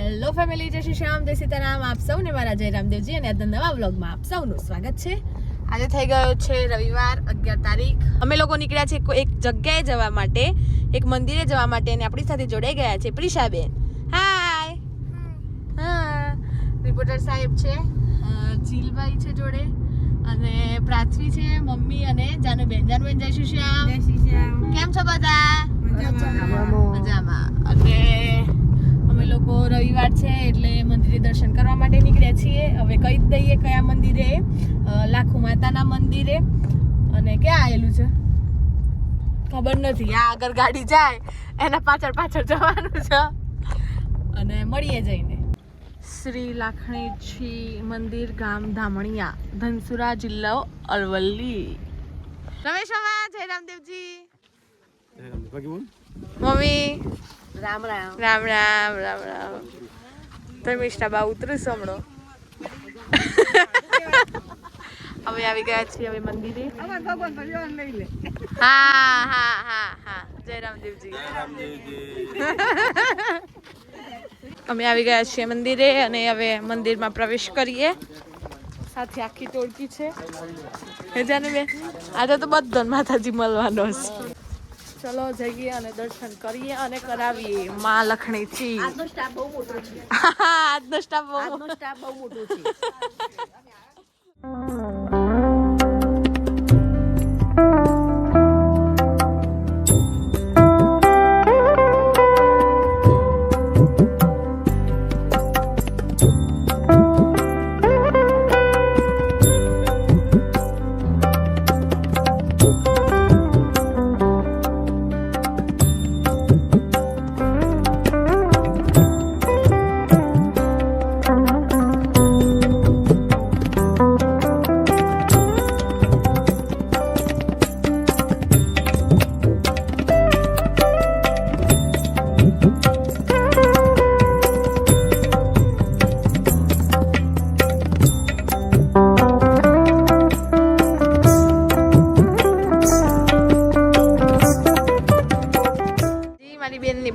Hello family, જય શ્રી શ્યામ, જય સીતારામ. આપ સૌને મારા જય રામદેવજી અને આજના નવા વ્લોગમાં આપ સૌનું સ્વાગત છે. આજે થઈ ગયો છે રવિવાર 11 તારીખ. અમે લોકો નીકળ્યા છે એક જગ્યાએ જવા માટે, એક મંદિરે જવા માટે, અને આપણી સાથે જોડાઈ ગયા છે પ્રિશાબેન. હાય. હા, રિપોર્ટર સાહેબ છે, જીલભાઈ છે જોડે, અને પૃથ્વી છે, મમ્મી અને જાનુબેન. જાનુબેન જય શ્રી શ્યામ. જય શ્રી શ્યામ. કેમ છો બધા? મજામાં. અને અમે લોકો રવિવાર છે એટલે મંદિરે દર્શન કરવા માટે નીકળ્યા છીએ. હવે કહી દઈએ કયા મંદિરે. લાખો માતાના મંદિરે. અને ક્યાં આવેલું છે ખબર નથી. આ આગળ ગાડી જાય એના પાછળ પાછળ જવાનું છે. અને મળીએ જઈને. શ્રી લાખણીજી મંદિર, ગામ ધામણિયા, ધનસુરા, જિલ્લો અરવલ્લી. રમેશ મામા, જય રામદેવજી. મમ્મી રામ રામ. રામ રામ રામ રામ. ધર્મિષ્ઠા બા ઉતરું સમણો. હવે આવી ગયા છીએ હવે મંદિરે. હા હા હા હા, જય રામદેવજી. અમે આવી ગયા છીએ મંદિરે અને હવે મંદિરમાં પ્રવેશ કરીએ. સાથે આખી ટોળકી છે. હે જાને બેન, આજે તો બધો માતાજી મળવાનો છે. ચલો જઈએ અને દર્શન કરીએ અને કરાવીએ માં લખણીજી. આજનો સ્ટાફ બહુ મોટો છે. આજનો સ્ટાફ બહુ મોટો છે.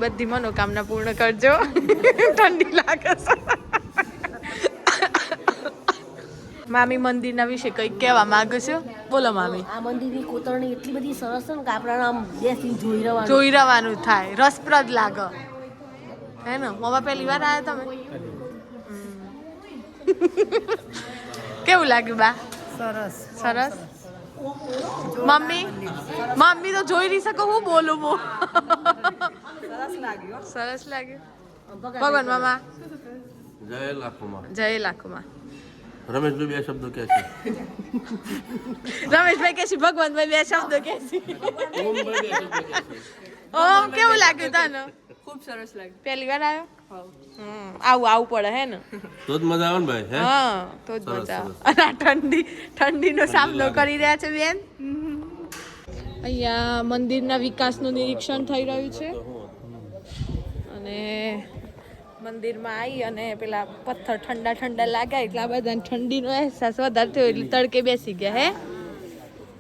બધી મનોકામના પૂર્ણ કરજો. ઠંડી લાગે છે. મામી મંદિરના વિશે કંઈક કહેવા માંગુ છું. બોલો મામી. આ મંદિરની કોતરણી એટલી બધી સરસ છે ને કે આપણા આમ બેસી જોઈ રહેવાનું થાય, રસપ્રદ લાગે. હે ને મમ્મા પહેલી વાર આવ્યા તમે? કેવું લાગ્યું બા? સરસ સરસ. મમ્મી તો જોઈ નહીં શકો, હું બોલું હું. સરસ લાગ્યું. ભગવાન મામા જય લાખોમાં. જય લાખોમાં. રમેશભાઈ બે શબ્દો કે છે. રમેશભાઈ કે છે, ભગવાનભાઈ બે શબ્દો કે છે. ઓમ કેવું લાગ્યું તને? ખૂબ સરસ લાગ્યું. પહેલી વાર આવ્યો? આવું પડે હે ને, તો જ મજા આવે ને ભાઈ. હે હા, તો જ મજા આવે. અને આ ઠંડીનો સામનો કરી રહ્યા છે બેન. અહીંયા મંદિરના વિકાસનું નિરીક્ષણ થઈ રહ્યું છે. અને મંદિરમાં આવી અને પેલા પથ્થર ઠંડા ઠંડા લાગ્યા એટલે આ બધા ઠંડીનો અહેસાસ વધારે થયો એટલે તડકે બેસી ગયા. હે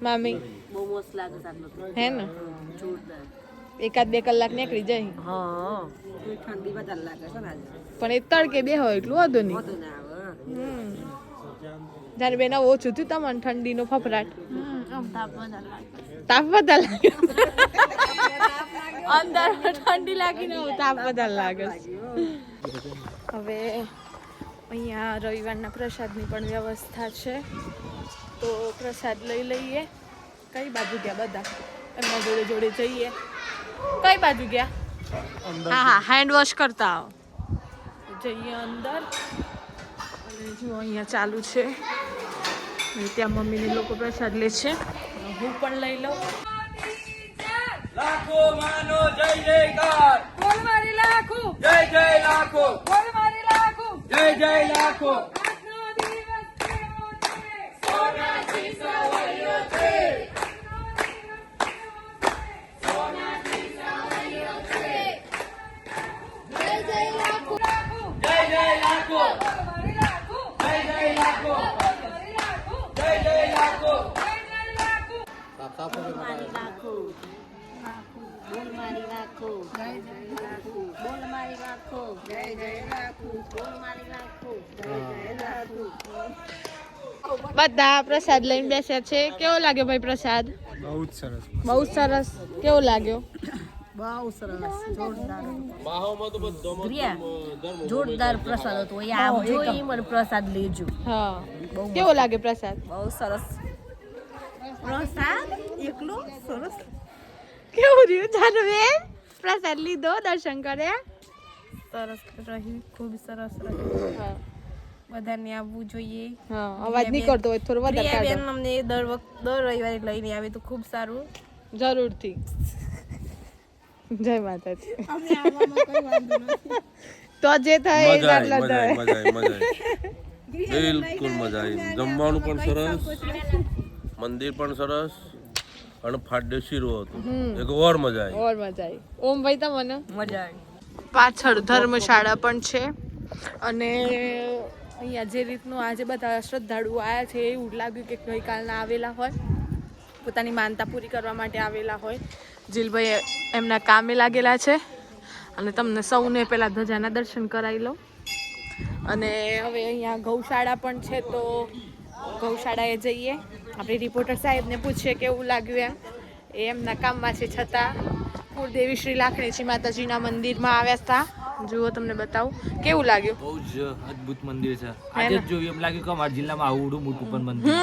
મામી? બહુ મસ્ત લાગે છે. હે ને, જોરદાર. 1-2 કલાક નીકળી જાય. હા, ઠંડી વધારે લાગે છે ને આજે. પણ એ તડકે બે હોય એટલું વધુ નહીં. વધુ ના આવે. જાને બેન ઓછું થયું તમને ઠંડીનો ફફડાટ? તાપ વધારે લાગે. અંદર ઠંડી લાગીને તાપ વધારે લાગે. હવે અહીંયા રવિવારના પ્રસાદની પણ વ્યવસ્થા છે, તો પ્રસાદ લઈ લઈએ. કઈ બાજુ ગયા બધા? એમના જોડે જોડે જઈએ. કઈ બાજુ ગયા? હા હા, હેન્ડ વોશ કરતા આવો. જઈએ અંદર. અને જો અહીંયા ચાલુ છે, ત્યાં મમ્મીને લોકો પ્રસાદ લે છે. હું પણ લઈ લઉં. લાખો માનો જય જયકાર, બોલ મારી લાખો, જય જય લાખો, બોલ મારી લાખો, જય જય લાખો. આજનો દિવસ કેવો છે? સોનાથી સવાયો છે. સોનાથી સવાયો છે. જય જય લાખો, જય જય લાખો, બોલ મારી લાખો, જય જય લાખો, બોલ મારી લાખો, જય જય લાખો, જય જય લાખો. મારી લાખો. બોલ મારી લાખો જય જય લાખો બોલ મારી લાખો જય જય લાખો બોલ મારી લાખો જય જય લાખો બધા પ્રસાદ લઈને બેસ્યા છે. કેવો લાગ્યો ભાઈ પ્રસાદ? બહુ જ સરસ. બહુ સરસ. કેવો લાગ્યો? બહુ સરસ જોરદાર માહોમાં તો બધો જોરદાર પ્રસાદ હતો. અહીંયા આવજો ઈ મને પ્રસાદ લેજો. હા, કેવો લાગે પ્રસાદ? બહુ સરસ પ્રસાદ એકલો સરસ. કેવું રહ્યું જાનવેન? પ્રસાદ લીધો, દર્શન કર્યા? સરસ રહ્યું, ખૂબ સરસ રહ્યું. હા બધાને આવવું જોઈએ. હા, અવાજ નહીં કરતો હોય થોડો વધારે પ્રિયા કાઢો. બેન અમને દર રવિવારે લઈને આવે તો ખૂબ સારું. જરૂરથી. જય માતાજી. તો જે થાય એ મજા આટલા થાય. બિલકુલ મજા આવી. જમવાનું પણ સરસ, મંદિર પણ સરસ અને ફાડે શીરો હતો. એક ઓર મજા આવી. ઓર મજા આવી. ઓમ ભાઈ તમને મજા આવી. પાછળ ધર્મશાળા પણ છે અને અહીંયા જે રીતનું આજે બધા શ્રદ્ધાળુઓ આવ્યા છે એવું લાગ્યું કે ગઈકાલના આવેલા હોય, પોતાની માનતા પૂરી કરવા માટે આવેલા હોય. જીલભાઈ એમના કામે લાગેલા છે અને તમને સૌને પહેલાં ધજાના દર્શન કરાવી લો. અને હવે અહીંયા ગૌશાળા પણ છે તો ગૌશાળાએ જઈએ. આપણે રિપોર્ટર સાહેબને પૂછીએ કેવું લાગ્યું એમ. એ એમના કામમાં છે છતાં કુળદેવી શ્રી લાખણીજી માતાજીના મંદિરમાં આવ્યા હતા. જુઓ તમને બતાવું કેવું લાગ્યું. બહુ જ અદ્ભુત મંદિર છે. આજે જ જોયું એમ લાગ્યું કે અમારા જિલ્લામાં આવડું મોટું પણ મંદિર છે.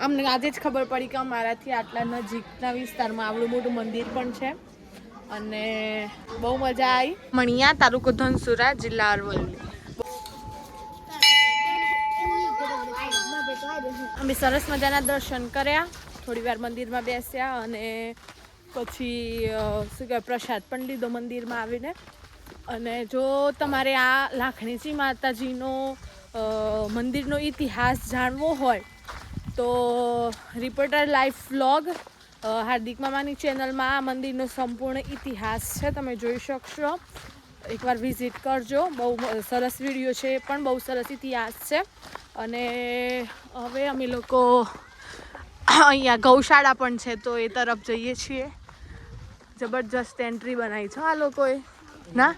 અમને આજે જ ખબર પડી કે અમારાથી આટલા નજીકના વિસ્તારમાં આવડું મોટું મંદિર પણ છે અને બહુ મજા આવી. મણિયા, તાલુકો ધનસુરા, જિલ્લા અરવલ્લી. અમે સરસ મજાના દર્શન કર્યા, થોડી વાર મંદિરમાં બેસ્યા અને પછી શું કહેવાય પ્રસાદ પણ લીધો મંદિરમાં આવીને. અને જો તમારે આ લાખણીજી માતાજીનો મંદિરનો ઇતિહાસ જાણવો હોય તો રિપોર્ટર લાઈફ વ્લોગ હાર્દિક મામાની ચેનલમાં આ મંદિરનો સંપૂર્ણ ઇતિહાસ છે, તમે જોઈ શકશો. એકવાર વિઝિટ કરજો, બહુ સરસ વિડીયો છે, પણ બહુ સરસ ઇતિહાસ છે. અને હવે અમે લોકો અહીંયા ગૌશાળા પણ છે તો એ તરફ જઈએ છીએ. જબરજસ્ત એન્ટ્રી બનાવી છે આ લોકોએ ના,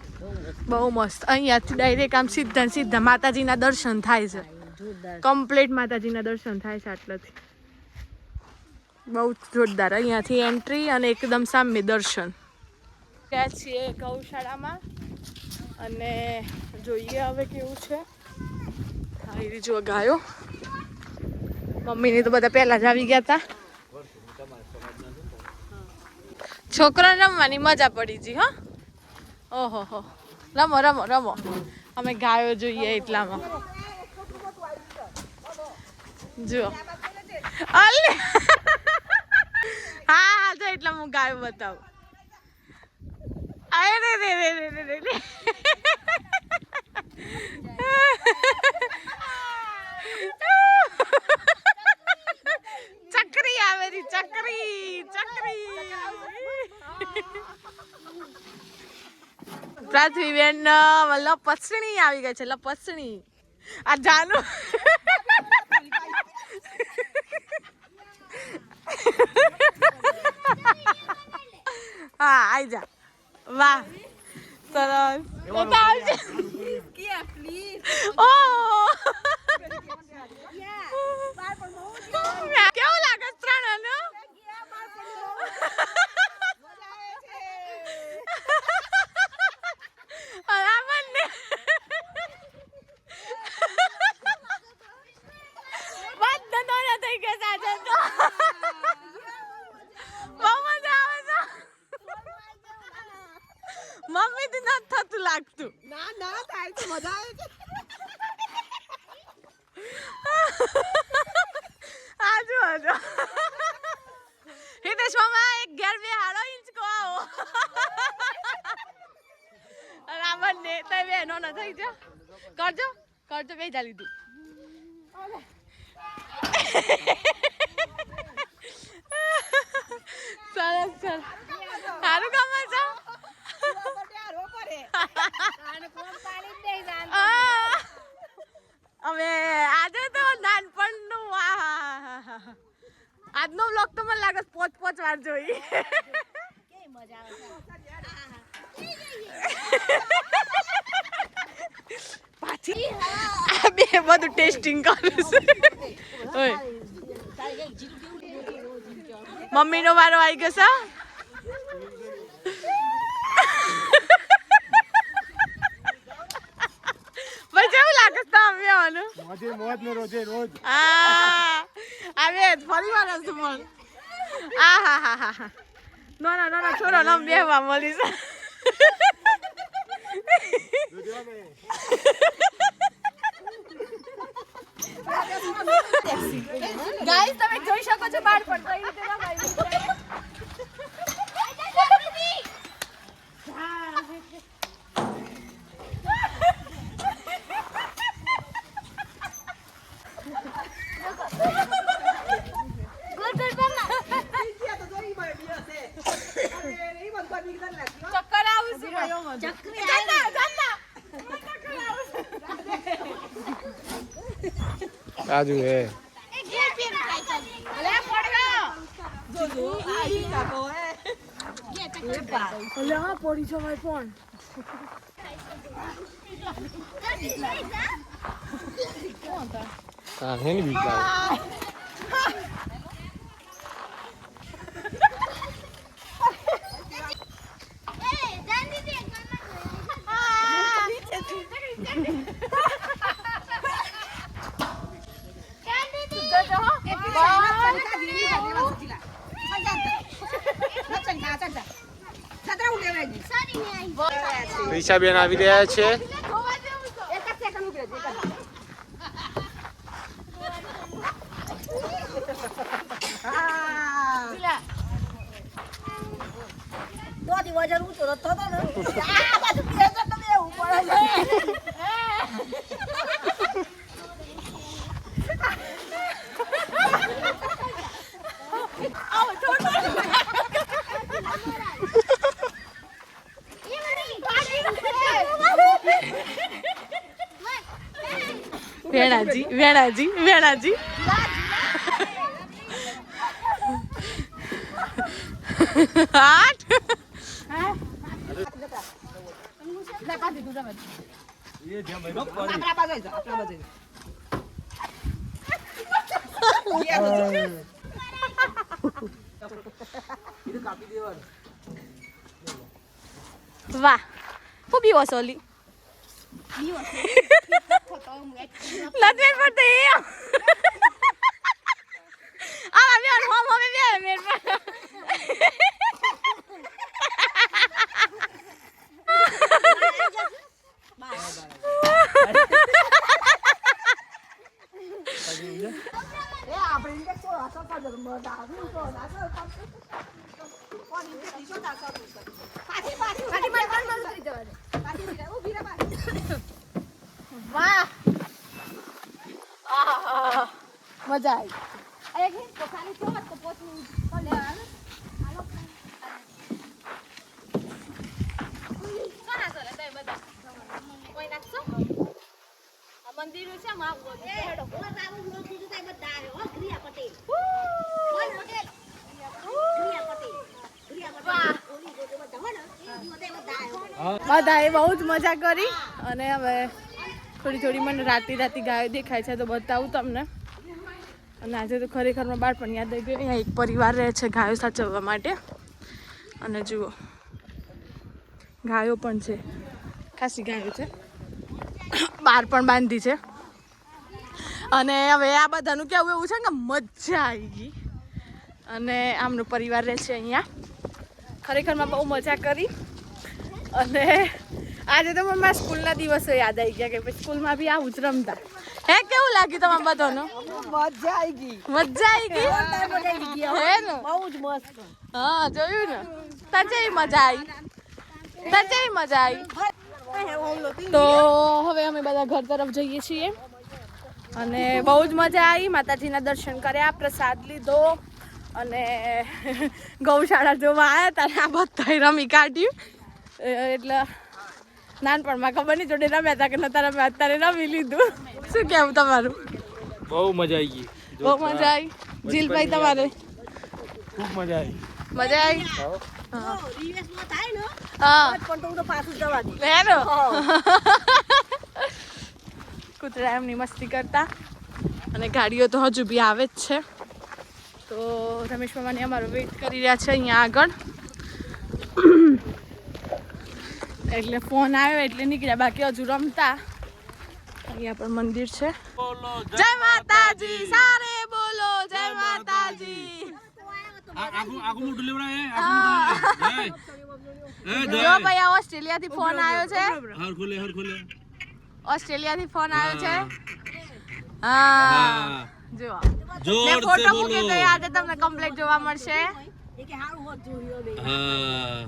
બહુ મસ્ત. અહીંયાથી ડાયરેક્ટ આમ સીધા સીધા માતાજીના દર્શન થાય છે. કમ્પ્લીટ માતાજીના દર્શન થાય છે આટલાથી. બહુ જોરદાર. અહીંયાથી એન્ટ્રી અને એકદમ સામે દર્શન. ગયા છીએ ગૌશાળામાં અને જોઈએ હવે કેવું છે. આવી જો ગાયો, મમ્મીની તો બધા પહેલા જ આવી ગયા હતા. છોકરાને રમવાની મજા પડી ગઈ. હા, ઓહો હો, રમો રમો રમો. અમે ગાયો જોઈએ એટલામાં. જુઓ, અલે હા જો એટલા હું ગાયો બતાવું. અરે રે રે રે રે રે રે. ચકરી આવે છે, ચકરી ચકરી. પૃથ્વીબેન લપસણી આવી ગઈ છે, લપસણી. આ જાનુ હા આઈ જા. વાહ સરસ. તો આવજે. ઓહ કેવું લાગે ત્રણ? થઈ ગયા આજે તો બહુ મજા આવે છે. મમ્મી થી નથી થતું લાગતું. ના ના થાય તો મજા આવે છે. આજો આજો હિતેશ મામા એક ઘેર બે હાડો ઇંચ કો આવો. રામન ને તય બેનો ન થઈ જા. કરજો કરજો બે જા લીધું. સરસ સર સારું કામ છે. હવે આજે તો નાનપણનું આજનો બ્લોગ તો મને લાગે 5 વાર જોઈ. પાછી આ બે બધું ટેસ્ટિંગ કરે છે. ઓય મમ્મીનો વારો આવી ગયો છે. ભાઈ કેવું લાગે છે તમે આનું? મોજ ને રોજે રોજ આવે ફરી વાર હશે પણ આ હા હા હા હા ના છોરો નામ બેહવા મળી છે. ગાઈસ તમે જોઈ શકો છો બાળપણ કઈ રીતે રમાય છે. ચક્કર આવું છે. રાજુ હે હા હે ની બીક લાગે રિષા બેન આવી રહ્યા છે. વજન ઊંચો થતો ને આ બાજુ બેસો તો બેવું પડે વેણાજી આઠ વાહ હું બીવો સોલી નથી પડતો એ આ મેર હોમ હવે મેર વાહ મજા આવી. મંદિર છે બધાએ બહુ જ મજા કરી અને હવે થોડી મને રાતી ગાયો દેખાય છે તો બતાવું તમને. અને આજે તો ખરેખરમાં બાળપણ યાદ આવી ગયું. અહીંયા એક પરિવાર રહે છે ગાયો સાચવવા માટે અને જુઓ ગાયો પણ છે, ખાસી ગાયો છે, બહાર પણ બાંધી છે. અને હવે આ બધાનું કેવું એવું છે કે મજા આવી ગઈ અને આમનો પરિવાર રહે છે અહીંયા. ખરેખરમાં બહુ મજા કરી અને આજે તો મને મારા સ્કૂલના દિવસો યાદ આવી ગયા કે પછી સ્કૂલમાં બી આવું જ રમતા. હે કેવું લાગ્યું તમારે બધાનું? મજા આવી ગઈ હે ને બહુ જ મસ્ત. હા જોયું ને તજે મજા આવી. તો હવે અમે બધા ઘર તરફ જઈએ છીએ અને બહુ જ મજા આવી. માતાજીના દર્શન કર્યા, પ્રસાદ લીધો અને ગૌશાળા જોવા આવ્યા હતા. આ બધા રમી કાઢ્યું એટલે નાનપણમાં ખબર નહીં જોડે રમ્યા હતા કે નતા રમ્યા, અત્યારે રમી લીધું. શું કેવું તમારું? બહુ મજા આવી ગઈ. બહુ મજા આવી. જીલભાઈ તમારે? ખૂબ મજા આવી. મજા આવી. રિવેશમાં થાય ને હા પણ તો હું તો પાછું જવા દઉં. લેનો કૂતરા એમની મસ્તી કરતા અને ગાડીઓ તો હજુ બી આવે જ છે. તો રમેશ મામાને અમારો વેઇટ કરી રહ્યા છે અહીંયા આગળ. એટલે ફોન આવ્યો એટલે નીકળ્યા, બાકી હજુ રમતા. અહીંયા પણ મંદિર છે. જય માતાજી, સારે બોલો જય માતાજી. આગું મોટું લેવડાય જો ભાઈ આ ઓસ્ટ્રેલિયા થી ફોન આવ્યો છે. હર ખોલે ઓસ્ટ્રેલિયા થી ફોન આવ્યો છે. હા જો મેં ફોટો મૂકી તો આજે તમને કમ્પ્લીટ જોવા મળશે. એ કે હારું હોત જોયો બે.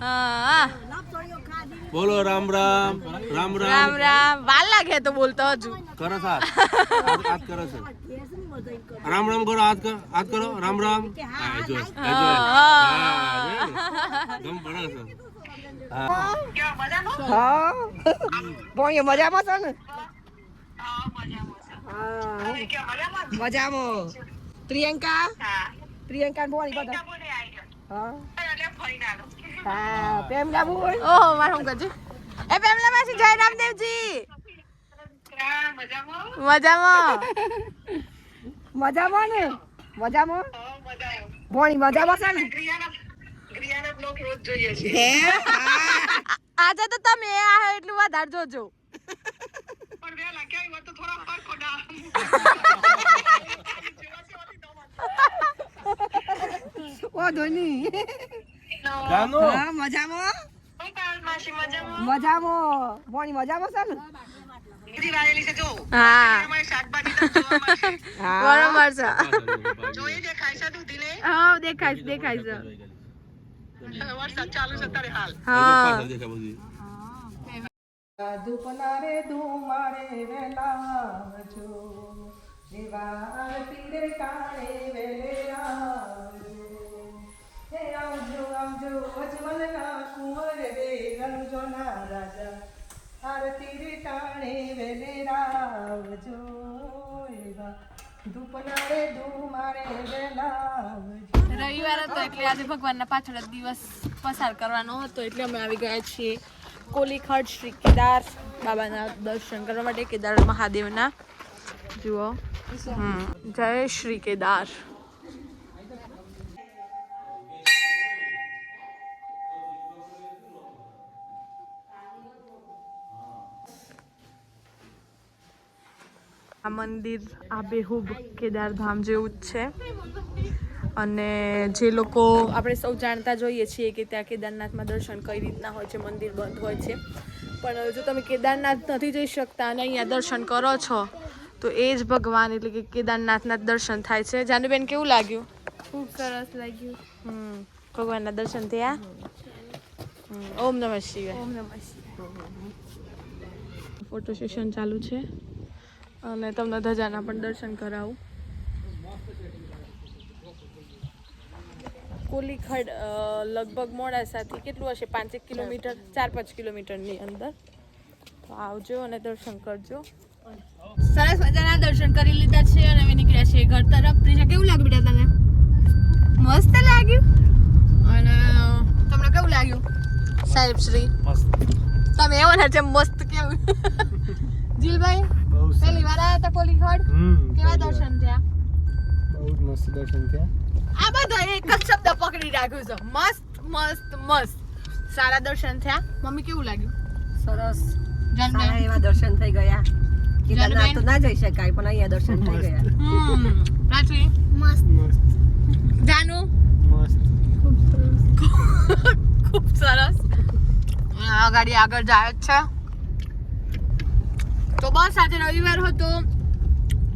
હા લપસણીઓ ખાધી. બોલો રામ રામ રામ રામ રામ. વાર લાગે તો બોલતો હજુ. કરો હાથ કરો છે. કેસની મજાઈ કર. રામ રામ કરો, હાથ કરો, રામ રામ. હા જો ગમ પડે છે. હા બોય મજામાં છે ને? મજામાં. પ્રિયંકા પ્રિયંકા બોલી બધા. હા પ્રેમલા બોલ. ઓહો માર હું કહેજે. એ પેમલા માસી જય રામદેવજી. મજામાં મજામાં ને? મજામાં બોલી મજામાં છે ને? હે? આજે તો તમે આયો એટલું વધારે જોજો. ઓ ધોની જાનો હા મજામાં મજામાં બોલી મજામાં છે ને? હા બરોબર છે. હા દેખાય છે હા. ધૂપનારે ધુમાડે વેલાજો દેવાળ પીરે કાળે વેલે આવજો હે આવજો આવજો અજમલના કુંવર રે રણજોના રાજા આરતી રે કાળે વેલે આવજો એવા ધૂપનારે ધુમાડે વેલાજો. રવિવાર હતો એટલે આજે ભગવાનના પાછળ જ દિવસ પસાર કરવાનો હતો એટલે અમે આવી ગયા છીએ કોલીખડ શ્રી કેદાર બાબાના દર્શન કરવા માટે. કેદાર મહાદેવના જુઓ. જય શ્રી કેદાર. આ મંદિર આબેહૂબ કેદારધામ જેવું જ છે. અને જે લોકો આપણે સૌ જાણતા જોઈએ છીએ કે ત્યાં કેદારનાથમાં દર્શન કઈ રીતના હોય છે, મંદિર બંધ હોય છે. પણ જો તમે કેદારનાથ નથી જઈ શકતા અને અહીંયા દર્શન કરો છો તો એ જ ભગવાન એટલે કે કેદારનાથના દર્શન થાય છે. જાનુબેન કેવું લાગ્યું? ખૂબ સરસ લાગ્યું. ભગવાનના દર્શન થયા. ઓમ નમઃ શિવાય. ઓમ નમઃ શિવાય. ફોટો સેશન ચાલુ છે અને તમને ધજાના પણ દર્શન કરાવું. કોલીખડ લગભગ મોડાસાથી કેટલું હશે? 5 કિલોમીટર, 4-5 કિલોમીટરની અંદર. તો આવજો અને દર્શન કરજો. સરસ મજાના દર્શન કરી લીધા છે અને હવે નીકળ્યા છીએ ઘર તરફ. પ્રિશા કેવું લાગ્યું બેટા તને? મસ્ત લાગ્યું. અને તમને કેવું લાગ્યું સાહેબ શ્રી? તમે એવો ને છે મસ્ત કેવું. જીલભાઈ પહેલી વાર આવ્યા હતા કોલીખડ, કેવા દર્શન થયા? બહુ મસ્ત દર્શન થયા. આ બધા એક જ શબ્દ પકડી રાખ્યું છે, મસ્ત મસ્ત મસ્ત. સારા દર્શન થયા. મમ્મી કેવું લાગ્યું? સરસ જાનબેન? સારા એવા દર્શન થઈ ગયા. કેદારનાથ તો ના જઈ શકાય પણ અહીંયા દર્શન થઈ ગયા. પ્રાચી મસ્ત જાનુ મસ્ત. ખૂબ સરસ. આ ગાડી આગળ જાય જ છે. તો બસ આજે રવિવાર હતો,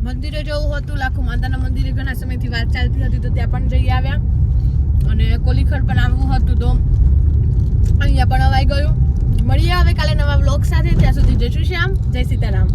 મંદિરે જવું હતું. લાખો માતાના મંદિરે ઘણા સમયથી વાત ચાલતી હતી તો ત્યાં પણ જઈ આવ્યા અને કોલીખડ પણ આવવું હતું તો અહીંયા પણ અવાઈ ગયું. મળીએ હવે કાલે નવા વ્લોગ સાથે. ત્યાં સુધી જય શ્રી શ્યામ, જય સીતારામ.